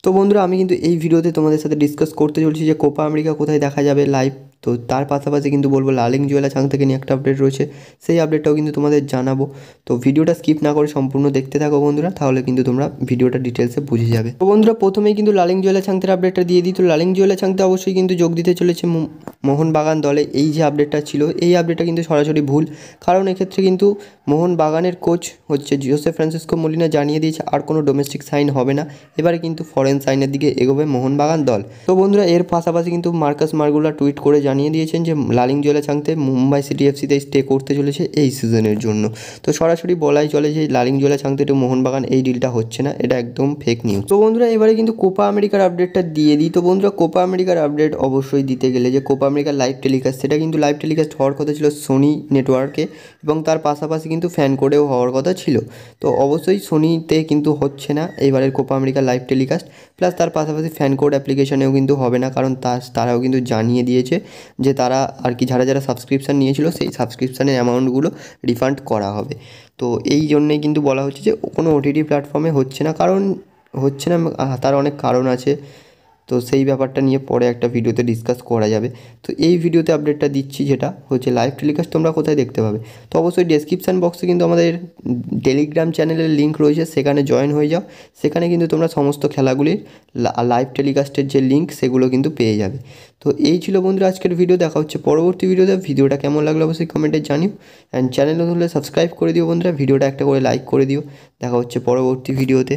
তো বন্ধুরা আমি কিন্তু এই ভিডিওতে তোমাদের সাথে ডিসকাস করতে চলছি যে কোপা আমেরিকা কোথায় দেখা যাবে লাইভ। তো তার পাশাপাশি কিন্তু বলবো লালিং জুয়েলা চাং থেকে নিয়ে একটা আপডেট রয়েছে, সেই আপডেটটাও কিন্তু তোমাদের জানাবো। তো ভিডিওটা স্কিপ না করে সম্পূর্ণ দেখতে থাকো বন্ধুরা, তাহলে কিন্তু তোমরা ভিডিওটা ডিটেলসে বুঝে যাবে। তো বন্ধুরা প্রথমেই কিন্তু লালিং জুয়েলা চাংতের আপডেটটা দিয়ে দিই। তো লালিং জুয়েলা চাংতে অবশ্যই কিন্তু যোগ দিতে চলেছে মোহনবাগান দলে। এই যে আপডেটটা ছিল, এই আপডেটটা কিন্তু সরাসরি ভুল, কারণ এক্ষেত্রে কিন্তু মোহনবাগানের কোচ হচ্ছে জোসে ফ্রান্সিসকো মোলিনা জানিয়ে দিয়েছে আর কোনো ডোমেস্টিক সাইন হবে না, এবারে কিন্তু ফরেন সাইনের দিকে এগোবে মোহনবাগান দল। তো বন্ধুরা এর পাশাপাশি কিন্তু মার্কাস মার্গুলা টুইট করে জানিয়ে দিয়েছেন যে লালিং জুয়েলা চাংতে মুম্বাই সিটি এফসিতে স্টে করতে চলেছে এই সিজনের জন্য। তো সরাসরি বলাই চলে যে লালিং জুয়েলা চাংতে টু মোহনবাগান এই ডিলটা হচ্ছে না, এটা একদম ফেক নিউজ। তো বন্ধুরা এবারে কিন্তু কোপা আমেরিকার আপডেটটা দিয়ে দিই। তো বন্ধুরা কোপা আমেরিকার আপডেট অবশ্যই দিতে গেলে যে কোপা আমেরিকার লাইভ টেলিকাস্ট, সেটা কিন্তু লাইভ টেলিকাস্ট হওয়ার কথা ছিল সোনি নেটওয়ার্কে, এবং তার পাশাপাশি কিন্তু ফ্যান কোডেও হওয়ার কথা ছিল। তো অবশ্যই সোনিতে কিন্তু হচ্ছে না এবারের কোপা আমেরিকার লাইভ টেলিকাস্ট, প্লাস তার পাশাপাশি ফ্যান কোড অ্যাপ্লিকেশনেও কিন্তু হবে না, কারণ তারাও কিন্তু জানিয়ে দিয়েছে যে তারা আর কি যারা যারা সাবস্ক্রিপশান নিয়েছিল সেই সাবস্ক্রিপশানের অ্যামাউন্টগুলো রিফান্ড করা হবে। তো এই জন্যেই কিন্তু বলা হচ্ছে যে কোনো ওটিটি প্ল্যাটফর্মে হচ্ছে না, কারণ হচ্ছে না তার অনেক কারণ আছে। তো সেই ব্যাপারটা নিয়ে পরে একটা ভিডিওতে ডিসকাস করা যাবে। তো এই ভিডিওতে আপডেটটা দিচ্ছি, যেটা হচ্ছে লাইভ টেলিকাস্ট তোমরা কোথায় দেখতে পাবে। তো অবশ্যই ডেসক্রিপশান বক্সে কিন্তু আমাদের টেলিগ্রাম চ্যানেলের লিঙ্ক রয়েছে, সেখানে জয়েন হয়ে যাও। সেখানে কিন্তু তোমরা সমস্ত খেলাগুলির লাইভ টেলিকাস্টের যে লিঙ্ক সেগুলো কিন্তু পেয়ে যাবে। তো এই ছিল বন্ধুরা আজকের ভিডিও, দেখা হচ্ছে পরবর্তী ভিডিওতে। ভিডিওটা কেমন লাগলো অবশ্যই কমেন্টে জানিও, অ্যান্ড চ্যানেল হলে সাবস্ক্রাইব করে দিও বন্ধুরা, ভিডিওটা একটা করে লাইক করে দিও। দেখা হচ্ছে পরবর্তী ভিডিওতে।